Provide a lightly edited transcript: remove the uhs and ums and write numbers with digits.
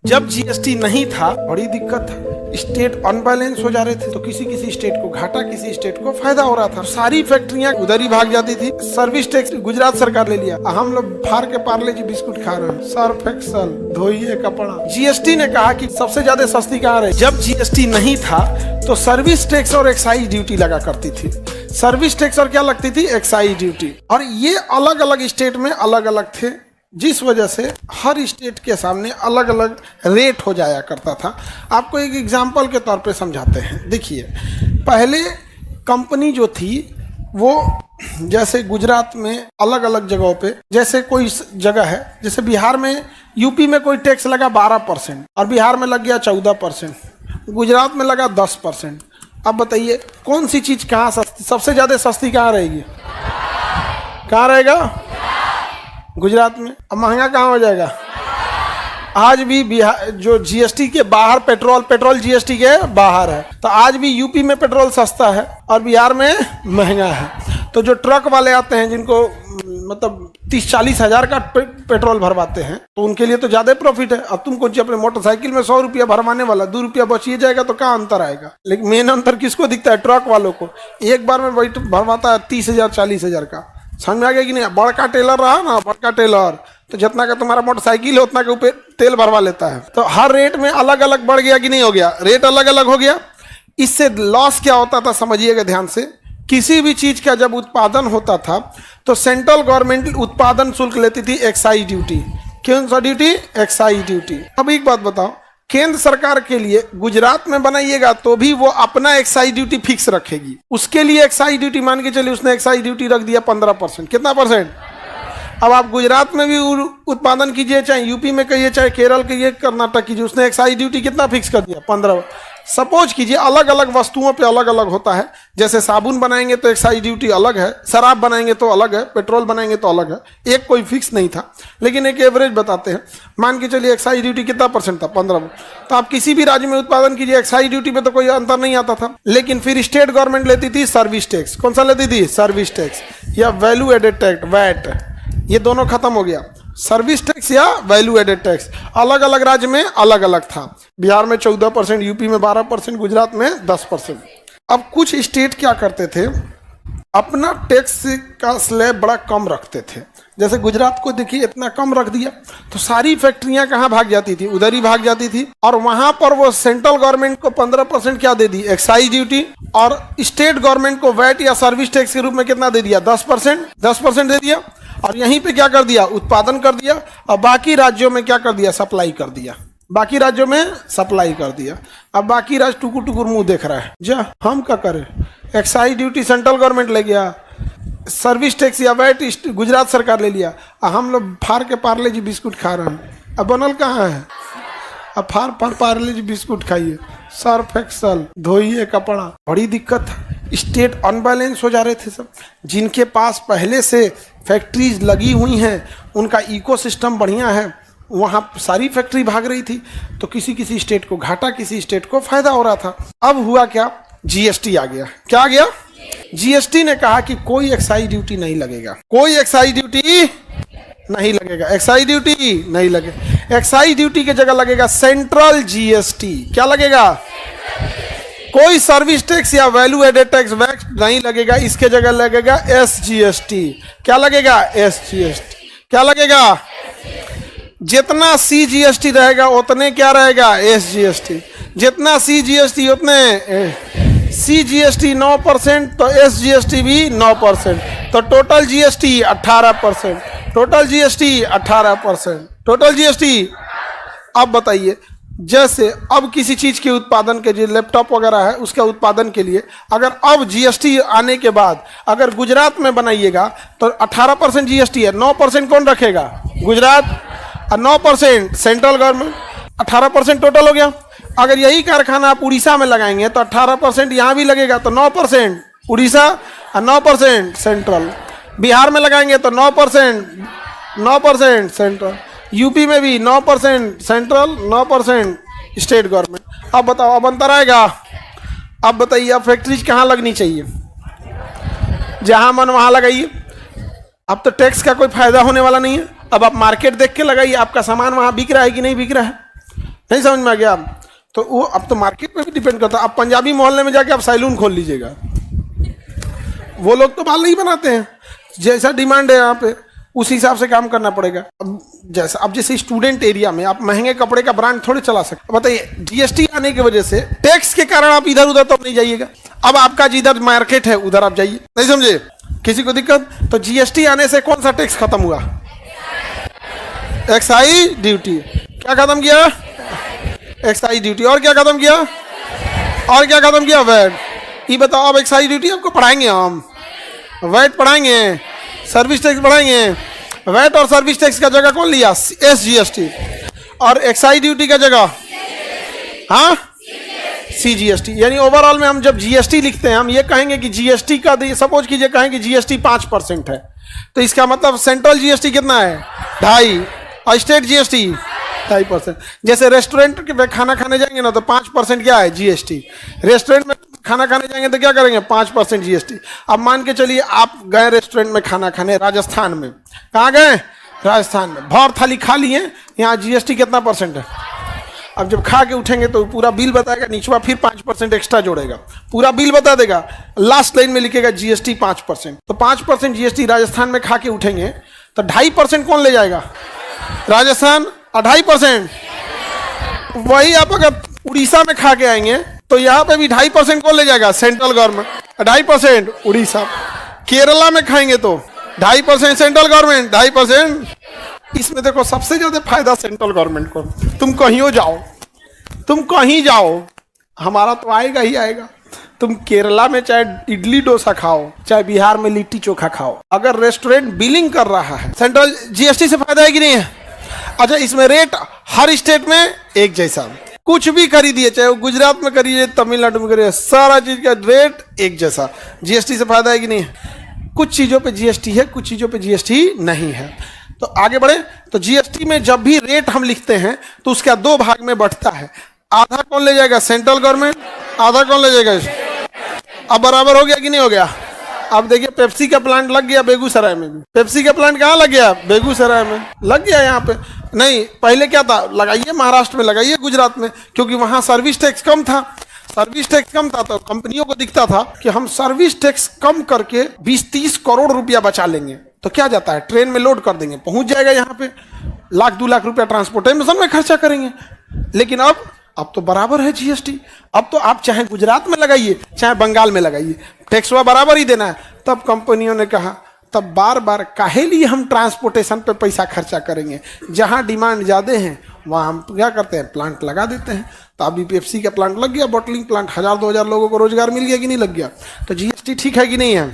जब जीएसटी नहीं था बड़ी दिक्कत था, स्टेट अनबैलेंस हो जा रहे थे, तो किसी किसी स्टेट को घाटा, किसी स्टेट को फायदा हो रहा था। सारी फैक्ट्रियां उधर ही भाग जाती थी। सर्विस टैक्स गुजरात सरकार ले लिया, हम लोग फाड़ के पार्ले जी बिस्कुट खा रहे हैं, सर्फ एक्सल धोइए कपड़ा। जीएसटी ने कहा कि सबसे ज्यादा सस्ती कहाँ रही। जब जीएसटी नहीं था तो सर्विस टैक्स और एक्साइज ड्यूटी लगा करती थी। सर्विस टैक्स और क्या लगती थी, एक्साइज ड्यूटी, और ये अलग अलग स्टेट में अलग अलग थे, जिस वजह से हर स्टेट के सामने अलग अलग रेट हो जाया करता था। आपको एक एग्जांपल के तौर पे समझाते हैं। देखिए, पहले कंपनी जो थी वो जैसे गुजरात में अलग अलग जगहों पे, जैसे कोई जगह है, जैसे बिहार में, यूपी में कोई टैक्स लगा 12% और बिहार में लग गया 14%, गुजरात में लगा 10%। अब बताइए कौन सी चीज़ कहाँ सस्ती, सबसे ज़्यादा सस्ती कहाँ रहेगी, कहाँ रहेगा, गुजरात में। अब महंगा कहाँ हो जाएगा। आज भी बिहार जो जीएसटी के बाहर पेट्रोल जीएसटी के बाहर है, तो आज भी यूपी में पेट्रोल सस्ता है और बिहार में महंगा है। तो जो ट्रक वाले आते हैं, जिनको मतलब 30-40 हज़ार का पेट्रोल भरवाते हैं, तो उनके लिए तो ज़्यादा प्रॉफिट है। अब तुमको अपने मोटरसाइकिल में 100 रुपया भरवाने वाला 2 रुपया बचिए जाएगा, तो क्या अंतर आएगा। लेकिन मेन अंतर किसको दिखता है, ट्रक वालों को। एक बार में वही भरवाता है 30,000-40 हज़ार का। समझ में आ गया कि नहीं। बड़का टेलर रहा ना, बड़का टेलर, तो जितना का तुम्हारा मोटरसाइकिल है उतना के ऊपर तेल भरवा लेता है। तो हर रेट में अलग अलग बढ़ गया कि नहीं हो गया, रेट अलग अलग हो गया। इससे लॉस क्या होता था, समझिएगा ध्यान से। किसी भी चीज का जब उत्पादन होता था तो सेंट्रल गवर्नमेंट उत्पादन शुल्क लेती थी, एक्साइज ड्यूटी। कौन सा ड्यूटी, एक्साइज ड्यूटी। अब एक बात बताओ, केंद्र सरकार के लिए गुजरात में बनाइएगा तो भी वो अपना एक्साइज ड्यूटी फिक्स रखेगी। उसके लिए एक्साइज ड्यूटी मान के चलिए, उसने एक्साइज ड्यूटी रख दिया 15%। कितना परसेंट। अब आप गुजरात में भी उत्पादन कीजिए, चाहे यूपी में कहिए, चाहे केरल कहिए, कर्नाटक कीजिए, उसने एक्साइज ड्यूटी कितना फिक्स कर दिया, 15। सपोज कीजिए अलग अलग वस्तुओं पे अलग अलग होता है। जैसे साबुन बनाएंगे तो एक्साइज ड्यूटी अलग है, शराब बनाएंगे तो अलग है, पेट्रोल बनाएंगे तो अलग है। एक कोई फिक्स नहीं था, लेकिन एक एवरेज बताते हैं। मान के चलिए एक्साइज ड्यूटी कितना परसेंट था, 15। तो आप किसी भी राज्य में उत्पादन कीजिए, एक्साइज ड्यूटी पे तो कोई अंतर नहीं आता था। लेकिन फिर स्टेट गवर्नमेंट लेती थी सर्विस टैक्स। कौन सा लेती थी, सर्विस टैक्स या वैल्यू एडेड टैक्स, वैट। ये दोनों खत्म हो गया, सर्विस टैक्स या वैल्यू एडेड टैक्स। अलग अलग राज्य में अलग अलग था। बिहार में 14%, यूपी में 12%, गुजरात में 10%। अब कुछ स्टेट क्या करते थे, अपना टैक्स का स्लैब बड़ा कम रखते थे। जैसे गुजरात को देखिए इतना कम रख दिया, तो सारी फैक्ट्रियां कहाँ भाग जाती थी, उधर ही भाग जाती थी। और वहां पर वो सेंट्रल गवर्नमेंट को 15% क्या दे दी, एक्साइज ड्यूटी, और स्टेट गवर्नमेंट को वैट या सर्विस टैक्स के रूप में कितना दे दिया, 10% दे दिया। और यहीं पे क्या कर दिया, उत्पादन कर दिया, और बाकी राज्यों में क्या कर दिया, सप्लाई कर दिया। बाकी राज्यों में सप्लाई कर दिया। अब बाकी राज्य टुकुर टुकुर मुंह देख रहा है, जा हम क्या करें। एक्साइज ड्यूटी सेंट्रल गवर्नमेंट ले गया, सर्विस टैक्स या वैट गुजरात सरकार ले लिया, हम लोग फाड़ के पार्ले जी बिस्कुट खा रहे हैं। अब बनल कहाँ है, अब फाड़ पार्ले जी बिस्कुट खाइए, सर्फ एक्सल धोइए कपड़ा। बड़ी दिक्कत है, स्टेट अनबैलेंस हो जा रहे थे सब। जिनके पास पहले से फैक्ट्रीज लगी हुई हैं, उनका इकोसिस्टम बढ़िया है, वहाँ सारी फैक्ट्री भाग रही थी, तो किसी किसी स्टेट को घाटा, किसी स्टेट को फायदा हो रहा था। अब हुआ क्या, जीएसटी आ गया। क्या आ गया, जीएसटी ने कहा कि कोई एक्साइज ड्यूटी नहीं लगेगा, कोई एक्साइज ड्यूटी नहीं लगेगा, एक्साइज ड्यूटी नहीं लगेगा। एक्साइज ड्यूटी की जगह लगेगा सेंट्रल जीएसटी। क्या लगेगा, कोई सर्विस टैक्स या वैल्यू एडेड टैक्स वैट नहीं लगेगा, इसके जगह लगेगा एसजीएसटी। क्या लगेगा, एसजीएसटी। क्या लगेगा, जितना सीजीएसटी रहेगा उतने क्या रहेगा, एसजीएसटी। जितना सीजीएसटी उतने सीजीएसटी 9%, तो एसजीएसटी भी 9%, तो total GST 18%, total GST 18%, total GST. अब बताइए, जैसे अब किसी चीज के उत्पादन के, जो लैपटॉप वगैरह है उसके उत्पादन के लिए, अगर अब जीएसटी आने के बाद अगर गुजरात में बनाइएगा तो 18% जीएसटी है, 9% कौन रखेगा, गुजरात, और 9% सेंट्रल गवर्नमेंट, 18% टोटल हो गया। अगर यही कारखाना आप उड़ीसा में लगाएंगे तो 18% यहाँ भी लगेगा, तो 9% उड़ीसा और 9% सेंट्रल। बिहार में लगाएंगे तो 9% सेंट्रल। यूपी में भी 9% सेंट्रल, 9% स्टेट गवर्नमेंट। अब बताओ, अब अंतर आएगा। अब बताइए, अब फैक्ट्रीज कहाँ लगनी चाहिए, जहाँ मन वहाँ लगाइए। अब तो टैक्स का कोई फायदा होने वाला नहीं है। अब आप मार्केट देख के लगाइए, आपका सामान वहाँ बिक रहा है कि नहीं बिक रहा है। नहीं समझ में आ गया? तो वो अब तो मार्केट पे भी डिपेंड करता है। अब पंजाबी मोहल्ले में जाके आप सैलून खोल लीजिएगा, वो लोग तो बाल नहीं बनाते हैं, जैसा डिमांड है यहाँ पे उस हिसाब से काम करना पड़ेगा। अब जैसे स्टूडेंट एरिया में आप महंगे कपड़े का ब्रांड थोड़े चला सकते। बताइए, जीएसटी आने की वजह से, टैक्स के कारण आप इधर उधर तो नहीं जाइएगा। अब आपका जिधर मार्केट है उधर आप जाइए, नहीं समझे? किसी को दिक्कत? तो जीएसटी आने से कौन सा टैक्स खत्म हुआ? Excise duty. क्या खत्म किया? Excise duty. और क्या खत्म किया? और क्या खत्म किया? वैट। ये बताओ, अब एक्साइज ड्यूटी आपको पढ़ाएंगे हम, वैट पढ़ाएंगे, सर्विस टैक्स पढ़ाएंगे। वैट और सर्विस टैक्स का जगह कौन लिया? एसजीएसटी। और एक्साइज ड्यूटी का जगह हाँ सीजीएसटी। यानी ओवरऑल में हम जब जीएसटी लिखते हैं, हम ये कहेंगे कि जीएसटी का, सपोज कीजिए कहें कि जीएसटी 5% है, तो इसका मतलब सेंट्रल जीएसटी कितना है? 2.5, और स्टेट जीएसटी 2.5%। जैसे रेस्टोरेंट में खाना खाने जाएंगे ना तो 5% क्या है? जीएसटी। रेस्टोरेंट में खाना खाने जाएंगे तो क्या करेंगे? 5% जीएसटी। अब मान के चलिए आप गए रेस्टोरेंट में खाना खाने राजस्थान में, कहाँ गए? राजस्थान में। भर थाली खा लिए, यहाँ जीएसटी कितना परसेंट है? अब जब खा के उठेंगे तो पूरा बिल बताएगा, नीचवा फिर 5% एक्स्ट्रा जोड़ेगा, पूरा बिल बता देगा, लास्ट लाइन में लिखेगा जीएसटी 5%। तो 5% जीएसटी राजस्थान में खा के उठेंगे तो 2.5% कौन ले जाएगा? राजस्थान। और 2.5% वही आप अगर उड़ीसा में खा के आएंगे तो यहाँ पे भी 2.5% कौन ले जाएगा? Central government. 2.5% उड़ीसा। केरला में खाएंगे तो 2.5% सेंट्रल गवर्नमेंट, 2.5%। इसमें देखो सबसे ज्यादा फायदा सेंट्रल गवर्नमेंट को। तुम कहीं जाओ, तुम कहीं जाओ, हमारा तो आएगा ही आएगा। तुम केरला में चाहे इडली डोसा खाओ, चाहे बिहार में लिट्टी चोखा खाओ, अगर रेस्टोरेंट बिलिंग कर रहा है, सेंट्रल जीएसटी से फायदा है कि नहीं है? अच्छा, इसमें रेट हर स्टेट में एक जैसा, कुछ भी खरीदिए, चाहे वो गुजरात में करिए, तमिलनाडु में करिए, सारा चीज का रेट एक जैसा। जीएसटी से फायदा है कि नहीं है? कुछ चीजों पे जीएसटी है, कुछ चीजों पे जीएसटी नहीं है। तो आगे बढ़े तो जीएसटी में जब भी रेट हम लिखते हैं तो उसका 2 भाग में बढ़ता है। आधा कौन ले जाएगा? Central government. आधा कौन ले जाएगा? अब बराबर हो गया कि नहीं हो गया? अब देखिए, पेप्सी का प्लांट लग गया बेगूसराय में भी। पेप्सी का प्लांट कहाँ लग गया? बेगूसराय में लग गया। यहाँ पे नहीं, पहले क्या था? लगाइए महाराष्ट्र में, लगाइए गुजरात में, क्योंकि वहां सर्विस टैक्स कम था। सर्विस टैक्स कम था तो कंपनियों को दिखता था कि हम सर्विस टैक्स कम करके 20-30 करोड़ रुपया बचा लेंगे। तो क्या जाता है, ट्रेन में लोड कर देंगे, पहुंच जाएगा यहाँ पे, 1-2 लाख रुपया ट्रांसपोर्टेशन में खर्चा करेंगे। लेकिन अब तो बराबर है जीएसटी। अब तो आप चाहे गुजरात में लगाइए चाहे बंगाल में लगाइए, टैक्स बराबर ही देना है। तब कंपनियों ने कहा, तब बार बार काहे लिए हम ट्रांसपोर्टेशन पे पैसा खर्चा करेंगे? जहां डिमांड ज़्यादा है वहाँ हम क्या करते हैं? प्लांट लगा देते हैं। तो अभी पेप्सी का प्लांट लग गया, बॉटलिंग प्लांट, 1000-2000 लोगों को रोजगार मिल गया कि नहीं लग गया? तो जीएसटी ठीक है कि नहीं है?